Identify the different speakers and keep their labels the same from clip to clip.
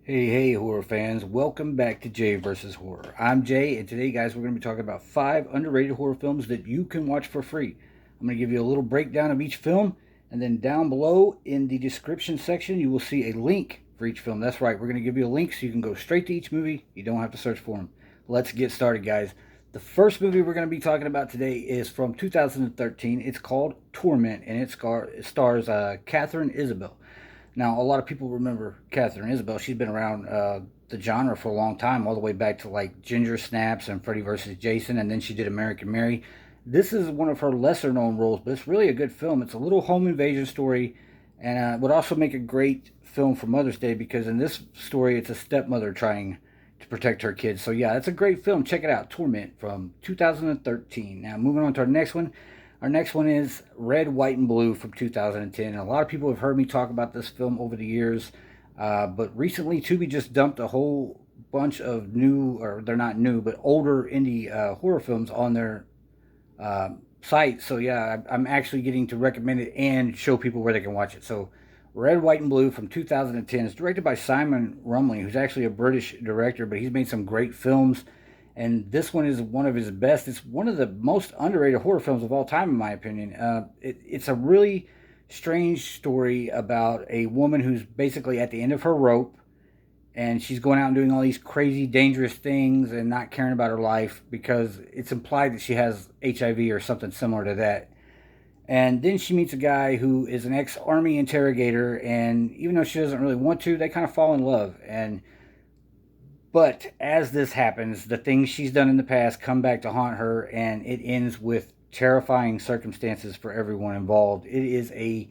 Speaker 1: Hey, horror fans. Welcome back to Jay versus Horror. I'm Jay, and today, guys, we're going to be talking about 5 underrated horror films that you can watch for free. I'm going to give you a little breakdown of each film, and then down below in the description section, you will see a link for each film. That's right, we're going to give you a link so you can go straight to each movie. You don't have to search for them. Let's get started, guys. The first movie we're going to be talking about today is from 2013. It's called Torment, and it stars Catherine Isabel. Now, a lot of people remember Catherine Isabel. She's been around the genre for a long time, all the way back to like Ginger Snaps and Freddy vs. Jason, and then she did American Mary. This is one of her lesser known roles, but it's really a good film. It's a little home invasion story, and would also make a great film for Mother's Day because in this story, it's a stepmother trying to protect her kids. So, yeah, it's a great film. Check it out Torment from 2013. Now, moving on to our next one. Our next one is Red, White, and Blue from 2010. And a lot of people have heard me talk about this film over the years, but recently Tubi just dumped a whole bunch of new, or they're not new, but older indie horror films on their site. So yeah, I'm actually getting to recommend it and show people where they can watch it. So Red, White, and Blue from 2010 is directed by Simon Rumley, who's actually a British director, but he's made some great films and this one is one of his best. It's one of the most underrated horror films of all time, in my opinion. It's a really strange story about a woman who's basically at the end of her rope, and she's going out and doing all these crazy, dangerous things and not caring about her life because it's implied that she has HIV or something similar to that. And then she meets a guy who is an ex-army interrogator, and even though she doesn't really want to, they kind of fall in love. And but as this happens, the things she's done in the past come back to haunt her, and it ends with terrifying circumstances for everyone involved. It is a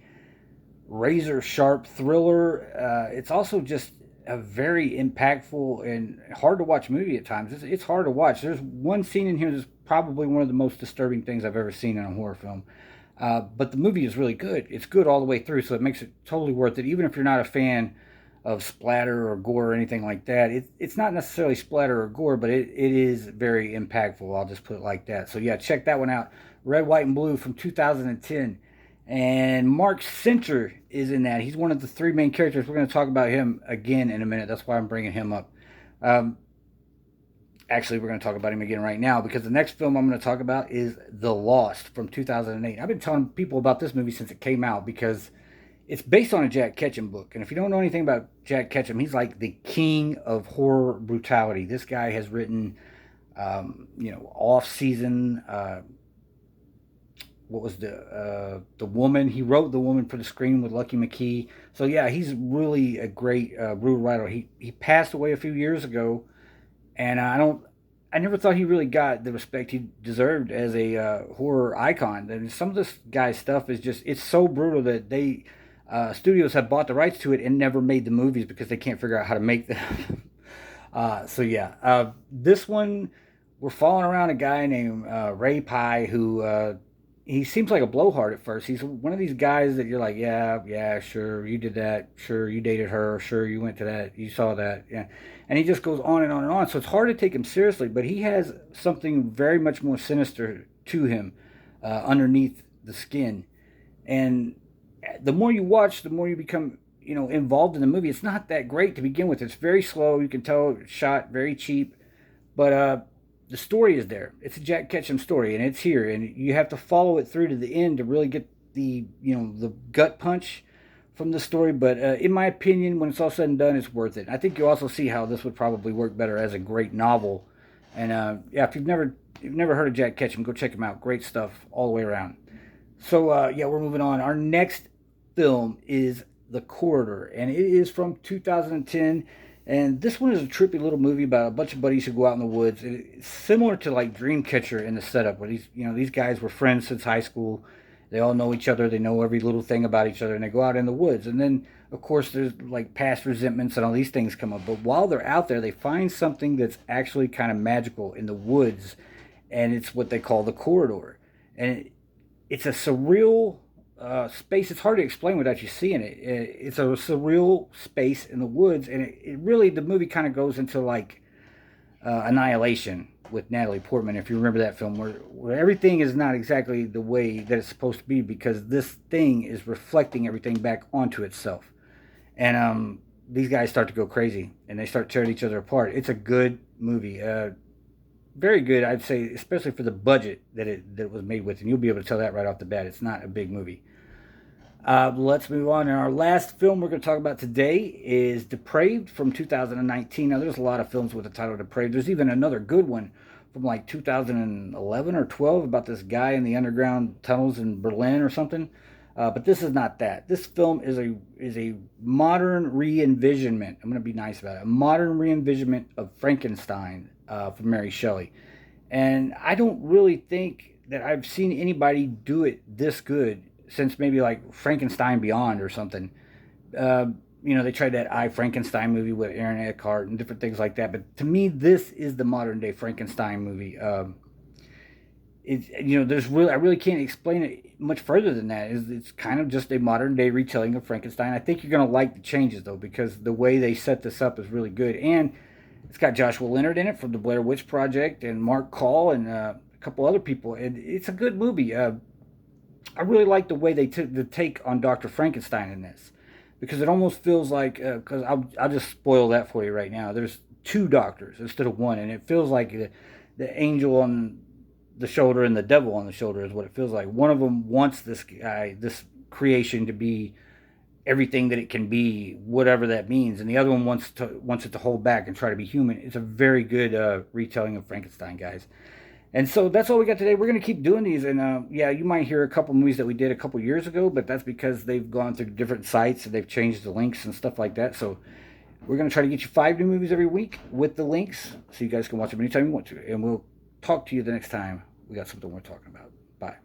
Speaker 1: razor sharp thriller. It's also just a very impactful and hard to watch movie at times. It's hard to watch. There's one scene in here that's probably one of the most disturbing things I've ever seen in a horror film. But the movie is really good. It's good all the way through, so it makes it totally worth it. Even if you're not a fan of splatter or gore or anything like that, it's not necessarily splatter or gore, but it is very impactful. I'll just put it like that. So yeah, check that one out. Red, White, and Blue from 2010. And Mark Center is in that. He's one of the three main characters. We're going to talk about him again in a minute. That's why I'm bringing him up. Um, Actually, we're going to talk about him again right now because the next film I'm going to talk about is The Lost from 2008. I've been telling people about this movie since it came out because it's based on a Jack Ketchum book. And if you don't know anything about Jack Ketchum, he's like the king of horror brutality. This guy has written, Off Season. What was the Woman? He wrote The Woman for the Screen with Lucky McKee. So yeah, he's really a great brutal writer. He passed away a few years ago, and I never thought he really got the respect he deserved as a horror icon. And some of this guy's stuff is just it's so brutal that they studios have bought the rights to it and never made the movies because they can't figure out how to make them. This one we're following around a guy named Ray Pye who he seems like a blowhard at first. He's one of these guys that you're like, yeah, sure, you did that, sure, you dated her, sure, you went to that, you saw that, yeah, and he just goes on and on and on. So it's hard to take him seriously, but he has something very much more sinister to him underneath the skin, and the more you watch, the more you become, involved in the movie. It's not that great to begin with. It's very slow. You can tell it's shot very cheap, but the story is there. It's a Jack Ketchum story, and it's here, and you have to follow it through to the end to really get the gut punch from the story. But in my opinion, when it's all said and done, it's worth it. I think you'll also see how this would probably work better as a great novel. And yeah, if you've never heard of Jack Ketchum, go check him out. Great stuff all the way around. So yeah, we're moving on. Our next film is The Corridor, and it is from 2010. And this one is a trippy little movie about a bunch of buddies who go out in the woods. It's similar to like Dreamcatcher in the setup, where these guys were friends since high school. They all know each other. They know every little thing about each other, and they go out in the woods. And then, of course, there's like past resentments and all these things come up. But while they're out there, they find something that's actually kind of magical in the woods, and it's what they call the corridor. And it's a surreal space. It's hard to explain without you seeing it. It's a surreal space in the woods, and it really the movie kind of goes into like Annihilation with Natalie Portman. If you remember that film, where everything is not exactly the way that it's supposed to be because this thing is reflecting everything back onto itself, and these guys start to go crazy and they start tearing each other apart. It's a good movie. Very good, I'd say, especially for the budget that it was made with, and you'll be able to tell that right off the bat. It's not a big movie. Let's move on. And our last film we're going to talk about today is Depraved from 2019. Now, there's a lot of films with the title Depraved. There's even another good one from like 2011 or 12 about this guy in the underground tunnels in Berlin or something. But this is not that. This film is a modern re-envisionment. I'm going to be nice about it. A modern re-envisionment of Frankenstein from Mary Shelley. And I don't really think that I've seen anybody do it this good since maybe like Frankenstein Beyond or something. Uh, they tried that I Frankenstein movie with Aaron Eckhart and different things like that. But to me, this is the modern day Frankenstein movie. There's really, I really can't explain it much further than that. It's kind of just a modern day retelling of Frankenstein. I think you're gonna like the changes though, because the way they set this up is really good, and it's got Joshua Leonard in it from the Blair Witch Project and Mark Call and a couple other people, and it's a good movie. I really like the way they took the take on Dr. Frankenstein in this, because it almost feels like, because I'll just spoil that for you right now. There's two doctors instead of one, and it feels like the angel on the shoulder and the devil on the shoulder is what it feels like. One of them wants this guy, this creation, to be everything that it can be, whatever that means, and the other one wants it to hold back and try to be human. It's a very good retelling of Frankenstein, guys. And so that's all we got today. We're going to keep doing these. And yeah, you might hear a couple movies that we did a couple years ago, but that's because they've gone through different sites and they've changed the links and stuff like that. So we're going to try to get you 5 new movies every week with the links so you guys can watch them anytime you want to. And we'll talk to you the next time we got something we're talking about. Bye.